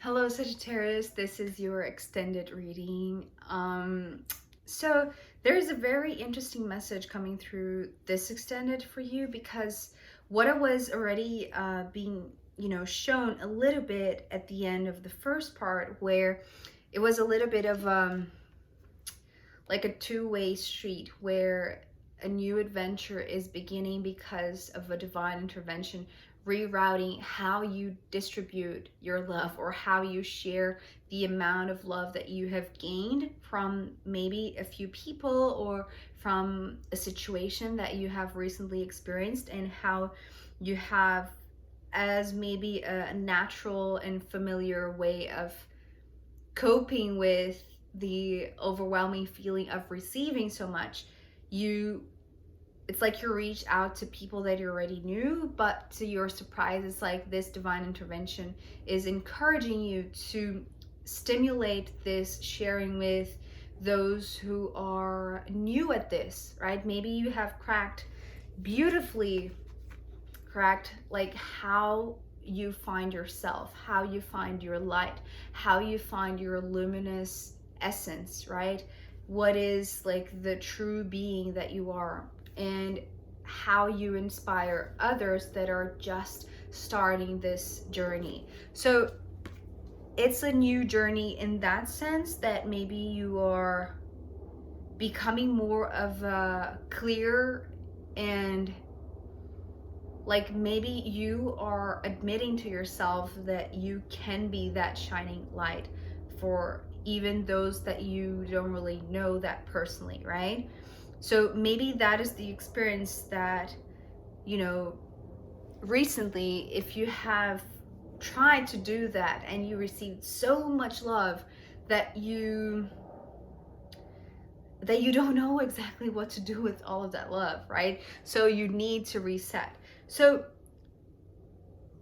Hello Sagittarius, this is your extended reading. So there's a very interesting message coming through this extended for you because what I was already being, shown a little bit at the end of the first part where it was a little bit of like a two-way street where a new adventure is beginning because of a divine intervention, rerouting how you distribute your love or how you share the amount of love that you have gained from maybe a few people or from a situation that you have recently experienced, and how you have, as maybe a natural and familiar way of coping with the overwhelming feeling of receiving so much, you it's like you reach out to people that you already knew, but to your surprise, it's like this divine intervention is encouraging you to stimulate this sharing with those who are new at this, right? Maybe you have beautifully cracked, like how you find yourself, how you find your light, how you find your luminous essence, right? What is like the true being that you are, and how you inspire others that are just starting this journey. So it's a new journey in that sense, that maybe you are becoming more of a clear, and like maybe you are admitting to yourself that you can be that shining light for even those that you don't really know that personally, right? So maybe that is the experience that, you know, recently, if you have tried to do that and you received so much love that you don't know exactly what to do with all of that love, right? So you need to reset. So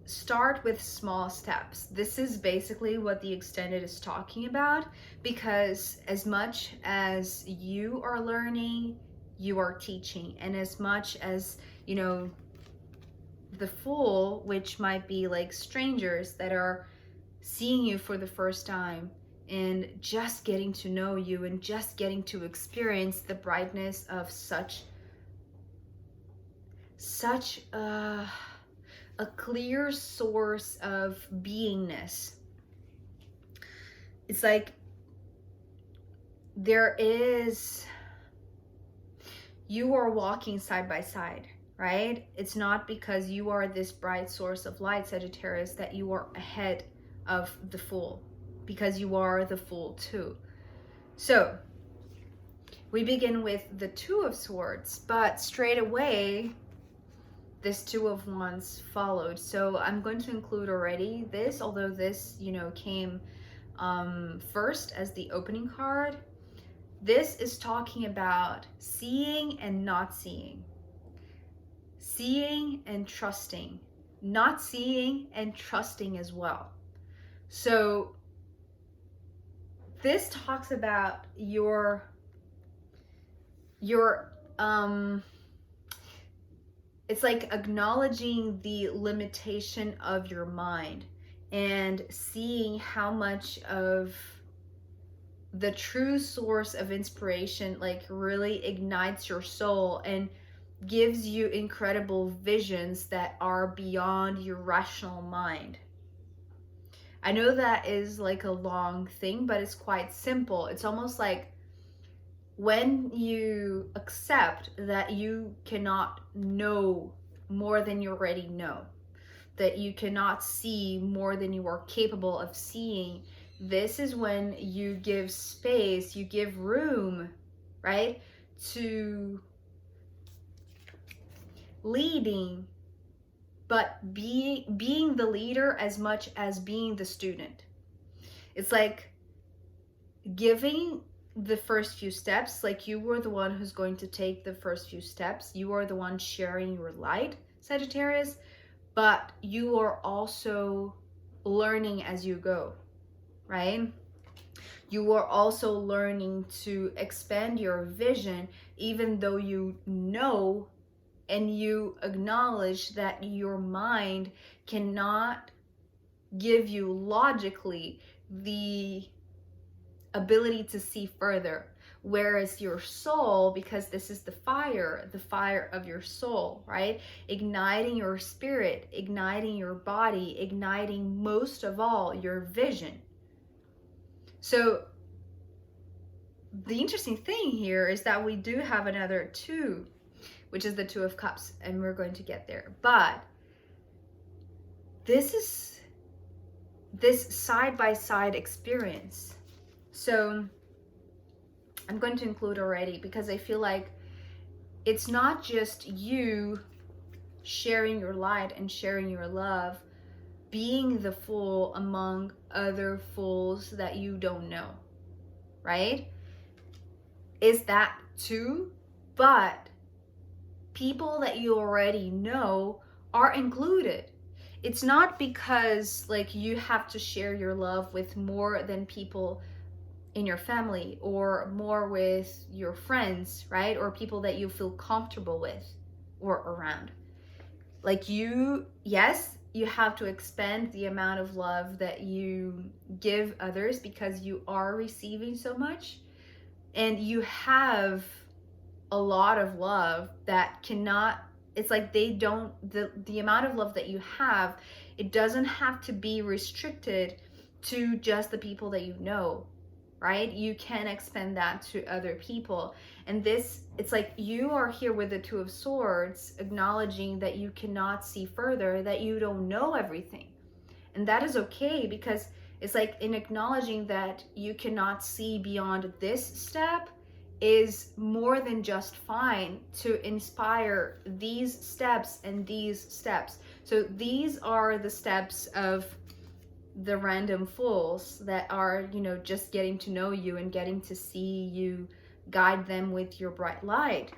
start with small steps. This is basically what the extended is talking about, because as much as you are learning, you are teaching. And as much as, the Fool, which might be like strangers that are seeing you for the first time and just getting to know you and just getting to experience the brightness of such a clear source of beingness. It's like you are walking side by side, right? It's not because you are this bright source of light, Sagittarius, that you are ahead of the Fool, because you are the Fool too. So we begin with the Two of Swords, but straight away this Two of Wands followed. So I'm going to include already this, although this, came first as the opening card. This is talking about seeing and not seeing, seeing and trusting, not seeing and trusting as well. So this talks about your it's like acknowledging the limitation of your mind and seeing how much of the true source of inspiration like really ignites your soul and gives you incredible visions that are beyond your rational mind. I know that is like a long thing, but it's quite simple. It's almost like when you accept that you cannot know more than you already know, that you cannot see more than you are capable of seeing, this is when you give space, you give room, right, to leading, but being the leader as much as being the student. It's like giving the first few steps, like you were the one who's going to take the first few steps. You are the one sharing your light, Sagittarius, but you are also learning as you go, right? You are also learning to expand your vision, even though you know and you acknowledge that your mind cannot give you logically the ability to see further. Whereas your soul, because this is the fire of your soul, right? Igniting your spirit, igniting your body, igniting most of all your vision. So the interesting thing here is that we do have another two, which is the Two of Cups, and we're going to get there. But this is this side-by-side experience. So I'm going to include already, because I feel like it's not just you sharing your light and sharing your love, being the fool among other fools that you don't know, right? Is that too? But people that you already know are included. It's not because like you have to share your love with more than people in your family or more with your friends, right? Or people that you feel comfortable with or around. Like yes, you have to expand the amount of love that you give others because you are receiving so much, and you have a lot of love that cannot, it's like they don't, the amount of love that you have, it doesn't have to be restricted to just the people that you know, right? You can expand that to other people. And this, it's like you are here with the Two of Swords, acknowledging that you cannot see further, that you don't know everything. And that is okay, because it's like in acknowledging that you cannot see beyond this step is more than just fine to inspire these steps and these steps. So these are the steps of the random fools that are, you know, just getting to know you and getting to see you guide them with your bright light.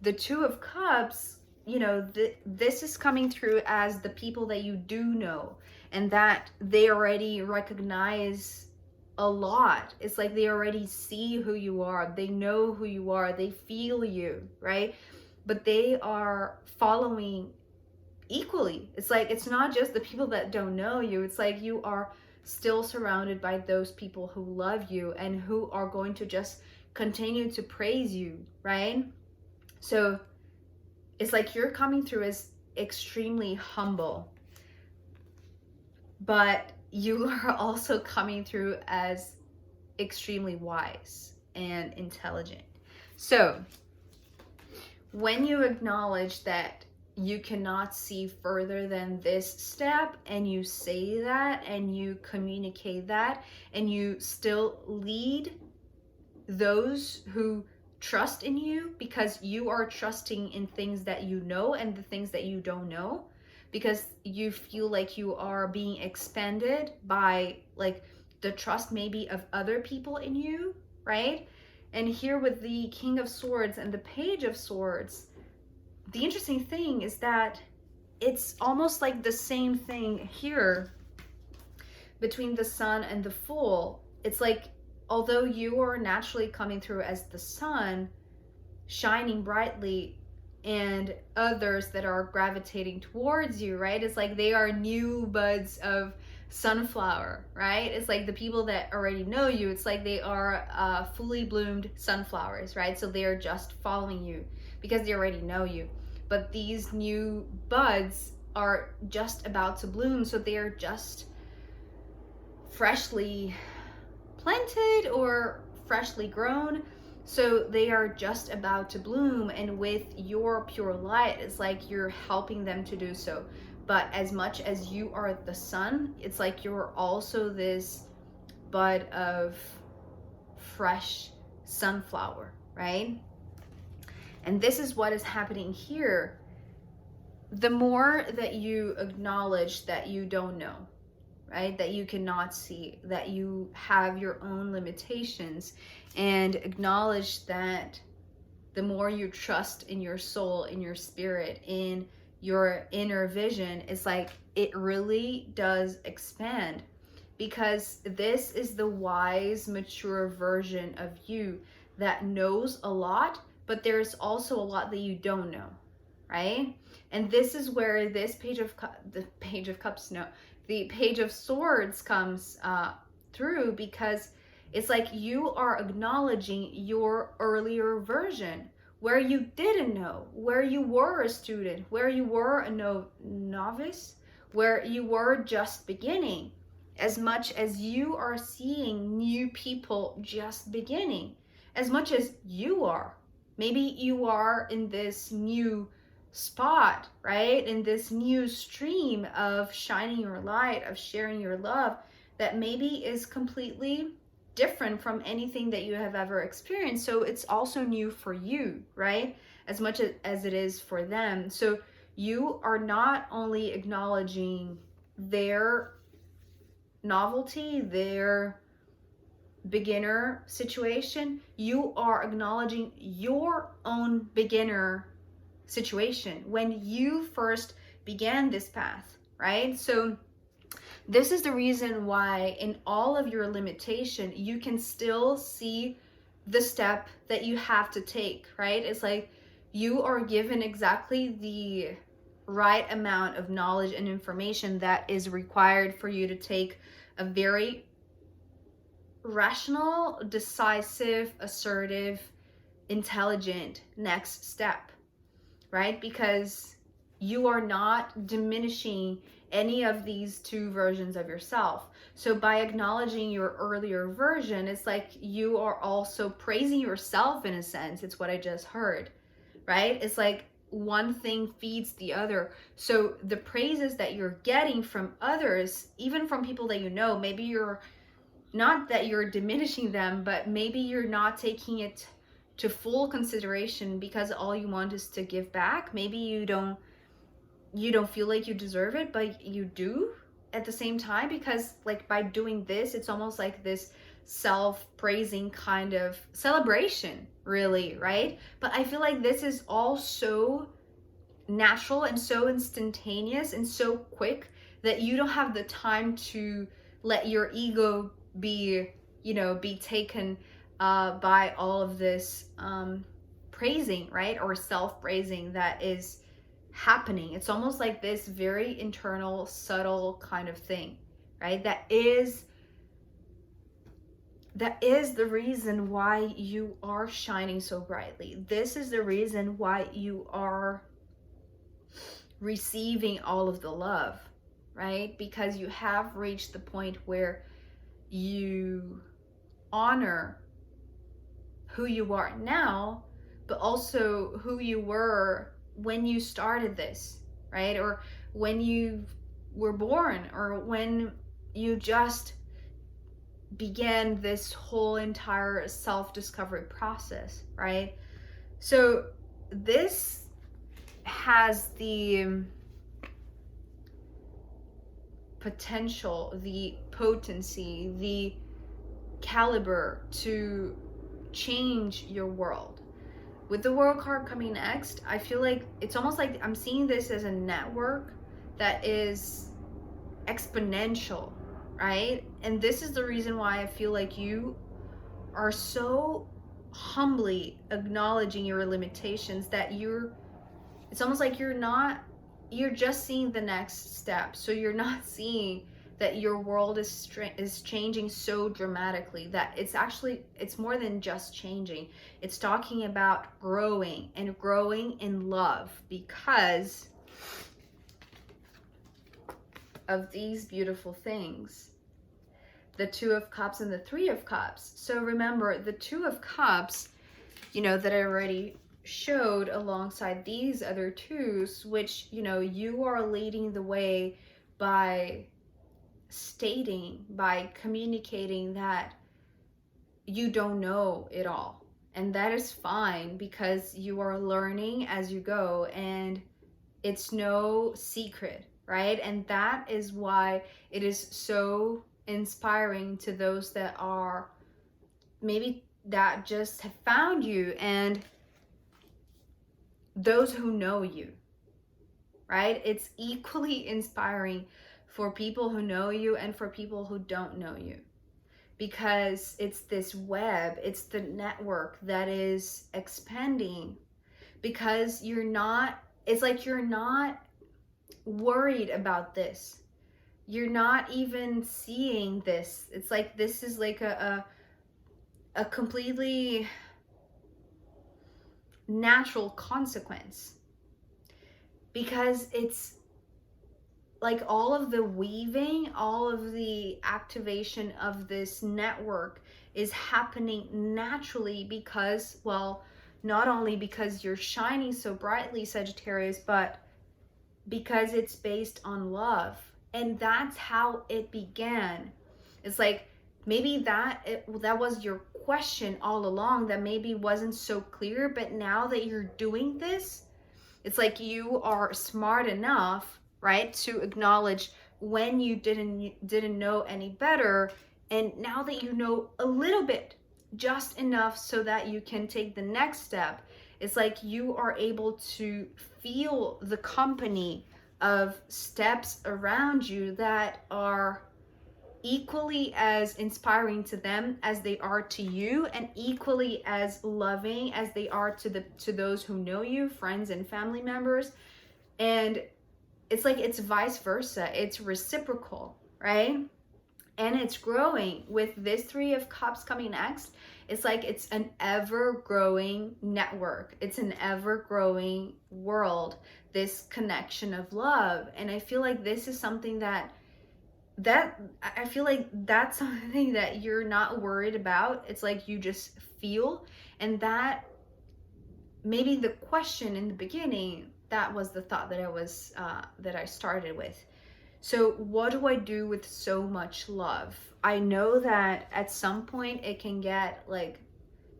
The Two of Cups, you know, this is coming through as the people that you do know, and that they already recognize a lot. It's like they already see who you are, they know who you are, they feel you, right? But they are following equally. It's like it's not just the people that don't know you, it's like you are still surrounded by those people who love you and who are going to just continue to praise you, right? So it's like you're coming through as extremely humble, but you are also coming through as extremely wise and intelligent. So when you acknowledge that you cannot see further than this step, and you say that and you communicate that, and you still lead those who trust in you, because you are trusting in things that you know and the things that you don't know, because you feel like you are being expanded by like the trust maybe of other people in you, right? And here with the King of Swords and the Page of Swords, the interesting thing is that it's almost like the same thing here between the Sun and the Fool. It's like, although you are naturally coming through as the sun, shining brightly, and others that are gravitating towards you, right? It's like they are new buds of sunflower, right? It's like the people that already know you, it's like they are fully bloomed sunflowers, right? So they are just following you because they already know you. But these new buds are just about to bloom, so they are just freshly planted or freshly grown, so they are just about to bloom, and with your pure light, it's like you're helping them to do so. But as much as you are the sun, it's like you're also this bud of fresh sunflower, right? And this is what is happening here. The more that you acknowledge that you don't know, right, that you cannot see, that you have your own limitations, and acknowledge that the more you trust in your soul, in your spirit, in your inner vision, it's like it really does expand, because this is the wise, mature version of you that knows a lot, but there's also a lot that you don't know, right? And this is where this the Page of Cups, no, the Page of Swords comes through, because it's like you are acknowledging your earlier version, where you didn't know, where you were a student, where you were a novice, where you were just beginning. As much as you are seeing new people just beginning, as much as you are. Maybe you are in this new spot, right? In this new stream of shining your light, of sharing your love, that maybe is completely different from anything that you have ever experienced. So it's also new for you, right? As much as it is for them. So you are not only acknowledging their novelty, their beginner situation, you are acknowledging your own beginner situation when you first began this path, right? So this is the reason why in all of your limitation, you can still see the step that you have to take, right? It's like you are given exactly the right amount of knowledge and information that is required for you to take a very rational, decisive, assertive, intelligent next step, right? Because you are not diminishing any of these two versions of yourself. So by acknowledging your earlier version, it's like you are also praising yourself in a sense. It's what I just heard, right? It's like one thing feeds the other. So the praises that you're getting from others, even from people that you know, maybe you're not that you're diminishing them, but maybe you're not taking it to full consideration because all you want is to give back. Maybe you don't feel like you deserve it, but you do at the same time, because like by doing this, it's almost like this self-praising kind of celebration, really, right? But I feel like this is all so natural and so instantaneous and so quick that you don't have the time to let your ego be taken by all of this praising, right? Or self-praising that is happening. It's almost like this very internal, subtle kind of thing, right? That is the reason why you are shining so brightly. This is the reason why you are receiving all of the love, right? Because you have reached the point where you honor who you are now, but also who you were when you started this, right? Or when you were born, or when you just began this whole entire self-discovery process, right? So this has the potential, the potency, the caliber to change your world. With the World card coming next, I feel like it's almost like I'm seeing this as a network that is exponential, right? And this is the reason why I feel like you are so humbly acknowledging your limitations that it's almost like you're just seeing the next step. So you're not seeing that your world is changing so dramatically, that it's more than just changing. It's talking about growing, and growing in love, because of these beautiful things, the Two of Cups and the Three of Cups. So remember, the Two of Cups, that I already showed alongside these other twos, which you are leading the way by stating, by communicating that you don't know it all, and that is fine, because you are learning as you go, and it's no secret, right? And that is why it is so inspiring to those that are maybe that just have found you, and those who know you, right? It's equally inspiring for people who know you and for people who don't know you, because it's this web, it's the network that is expanding, because it's like you're not worried about this, you're not even seeing this. It's like this is like a completely natural consequence, because it's like all of the weaving, all of the activation of this network is happening naturally because, well, not only because you're shining so brightly, Sagittarius, but because it's based on love. And that's how it began. It's like maybe that was your question all along, that maybe wasn't so clear, but now that you're doing this, it's like you are smart enough, right, to acknowledge when you didn't know any better, and now that you know a little bit, just enough so that you can take the next step. It's like you are able to feel the company of steps around you that are equally as inspiring to them as they are to you, and equally as loving as they are to those who know you, friends and family members. And it's like it's vice versa, it's reciprocal, right? And it's growing with this Three of Cups coming next. It's like it's an ever growing network, it's an ever growing world, this connection of love. And I feel like this is something that I feel like that's something that you're not worried about. It's like you just feel. And that maybe the question in the beginning, that was the thought that I started with. So what do I do with so much love? I know that at some point it can get like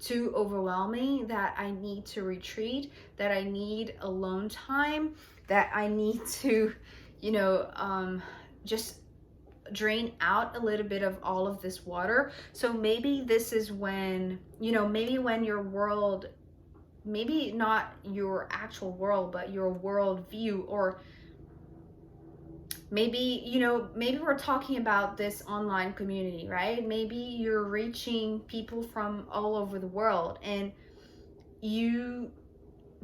too overwhelming, that I need to retreat, that I need alone time, that I need to, just drain out a little bit of all of this water. So maybe this is when, maybe when your world, maybe not your actual world, but your world view, or maybe, maybe we're talking about this online community, right? Maybe you're reaching people from all over the world and you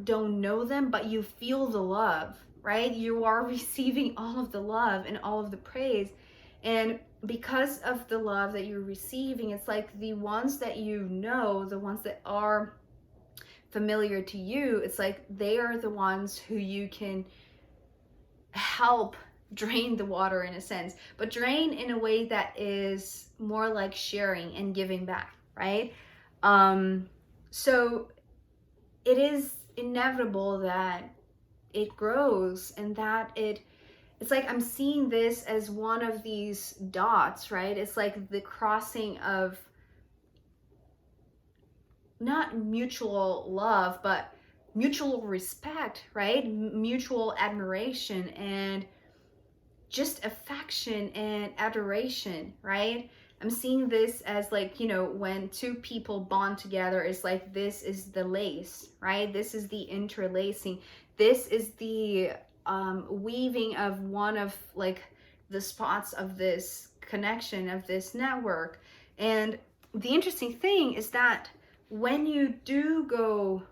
don't know them, but you feel the love, right? You are receiving all of the love and all of the praise. And because of the love that you're receiving, it's like the ones that you know, the ones that are familiar to you, it's like they are the ones who you can help drain the water, in a sense, but drain in a way that is more like sharing and giving back, right? So it is inevitable that it grows, and that it's like I'm seeing this as one of these dots, right? It's like the crossing of not mutual love, but mutual respect, right? Mutual admiration and just affection and adoration, right? I'm seeing this as like, when two people bond together, it's like this is the lace, right? This is the interlacing. This is the weaving of one of like the spots of this connection, of this network. And the interesting thing is that when you do go,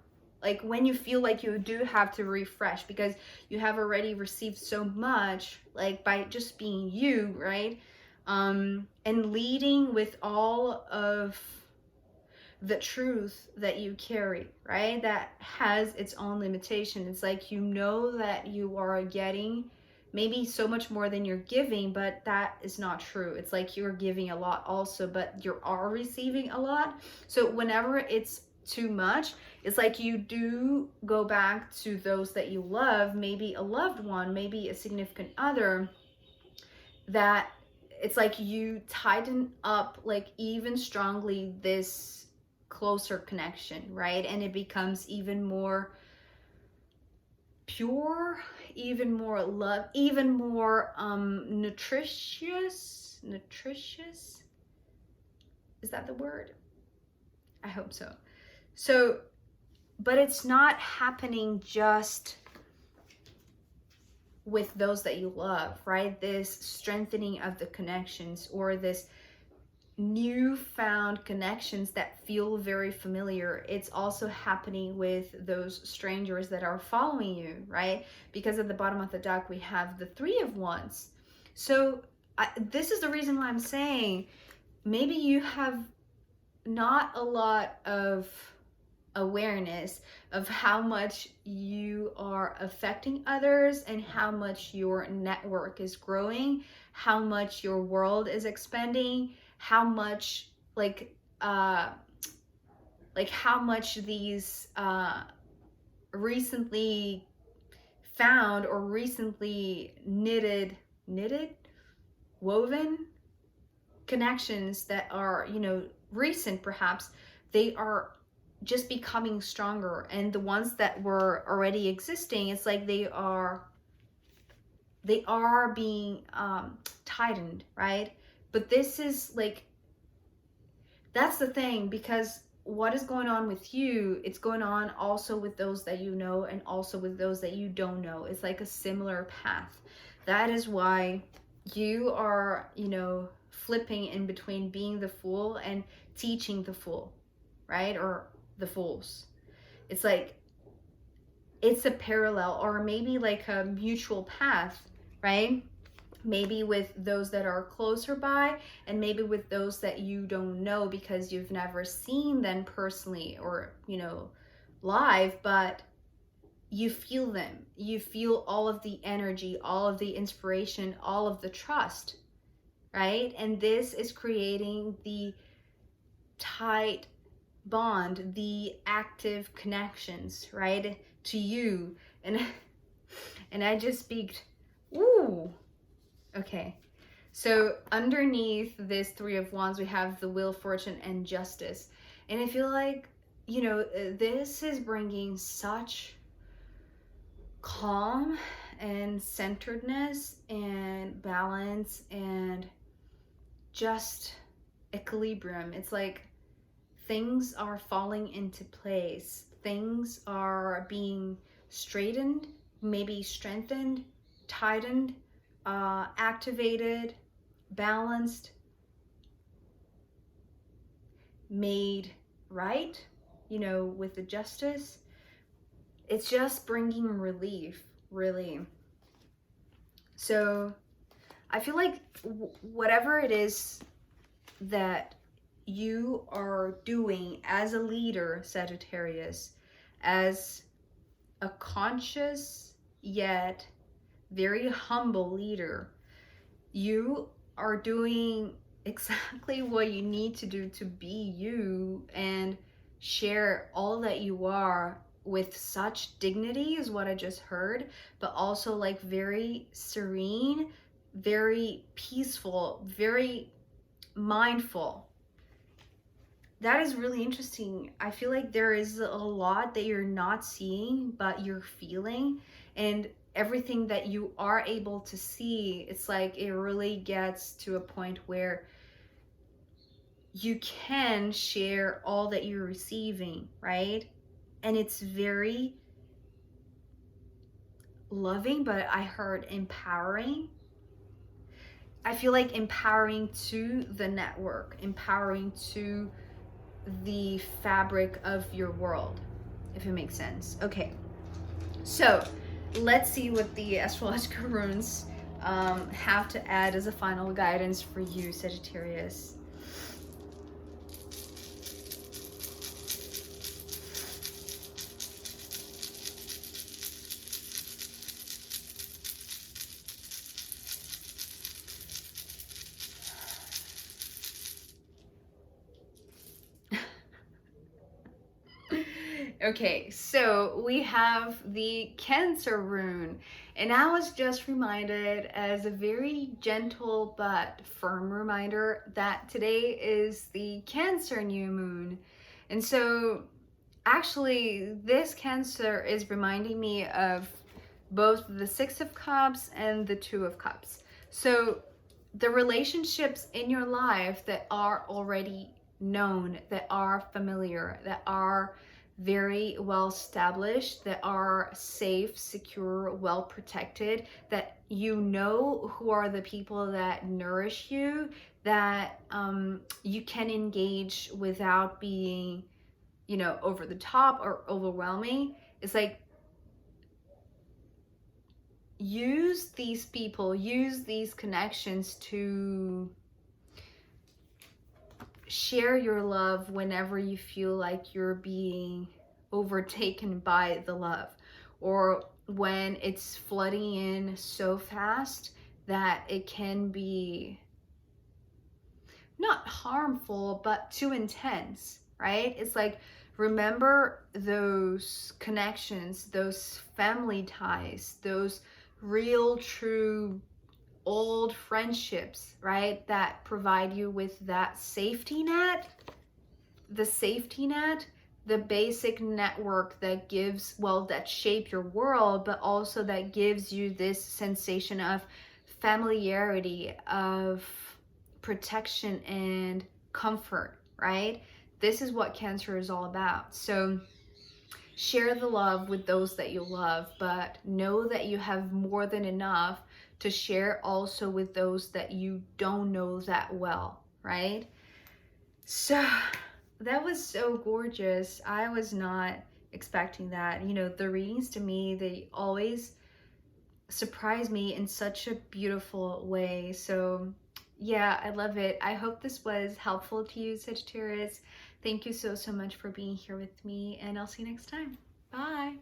like when you feel like you do have to refresh because you have already received so much, like by just being you, right? And leading with all of the truth that you carry, right? That has its own limitation. It's like, that you are getting maybe so much more than you're giving, but that is not true. It's like you're giving a lot also, but you are receiving a lot. So whenever it's too much, it's like you do go back to those that you love, maybe a loved one, maybe a significant other, that it's like you tighten up like even strongly this closer connection, right? And it becomes even more pure, even more love, even more nutritious. Is that the word? I hope so. So, but it's not happening just with those that you love, right? This strengthening of the connections, or this newfound connections that feel very familiar, it's also happening with those strangers that are following you, right? Because at the bottom of the deck we have the Three of Wands. So this is the reason why I'm saying maybe you have not a lot of awareness of how much you are affecting others and how much your network is growing, how much your world is expanding, how much uh how much these recently found or recently knitted woven connections that are, you know, recent perhaps, they are just becoming stronger, and the ones that were already existing, it's like they are being tightened, right? But this is like, that's the thing, because what is going on with you, it's going on also with those that you know and also with those that you don't know. It's like a similar path. That is why you are, you know, flipping in between being the fool and teaching the fool, right? Or the fools. It's like, it's a parallel or maybe like a mutual path, right? Maybe with those that are closer by, and maybe with those that you don't know because you've never seen them personally or, you know, live, but you feel them. You feel all of the energy, all of the inspiration, all of the trust, right? And this is creating the tight bond, the active connections, right, to you. And I just speak, ooh, okay. So underneath this Three of Wands, we have the Wheel, Fortune, and Justice. And I feel like, you know, this is bringing such calm and centeredness and balance and just equilibrium. It's like things are falling into place. Things are being straightened, maybe strengthened, tightened, activated, balanced, made right, you know, with the justice. It's just bringing relief, really. So I feel like whatever it is that you are doing as a leader, Sagittarius, as a conscious yet very humble leader, you are doing exactly what you need to do to be you and share all that you are with such dignity, is what I just heard, but also like very serene, very peaceful, very mindful. That is really interesting. I feel like there is a lot that you're not seeing, but you're feeling. And everything that you are able to see, it's like it really gets to a point where you can share all that you're receiving, right? And it's very loving, but I heard empowering. I feel like empowering to the network, empowering to the fabric of your world, if it makes sense. Okay, so let's see what the astrological runes have to add as a final guidance for you, Sagittarius. Okay, so we have the Cancer rune, and I was just reminded as a very gentle but firm reminder that today is the Cancer new moon. And so actually this Cancer is reminding me of both the Six of Cups and the Two of Cups. So the relationships in your life that are already known, that are familiar, that are very well established, that are safe, secure, well protected, that you know who are the people that nourish you, that you can engage without being, you know, over the top or overwhelming. It's like use these people, use these connections to share your love whenever you feel like you're being overtaken by the love, or when it's flooding in so fast that it can be not harmful, but too intense, right? It's like, remember those connections, those family ties, those real, true, old friendships, right? That provide you with that safety net, the safety net, the basic network that gives, well, that shape your world, but also that gives you this sensation of familiarity, of protection and comfort, right? This is what Cancer is all about. So share the love with those that you love, but know that you have more than enough to share also with those that you don't know that well, right? So that was so gorgeous. I was not expecting that. You know, the readings to me, they always surprise me in such a beautiful way. So yeah, I love it. I hope this was helpful to you, Sagittarius. Thank you so much for being here with me, and I'll see you next time. Bye.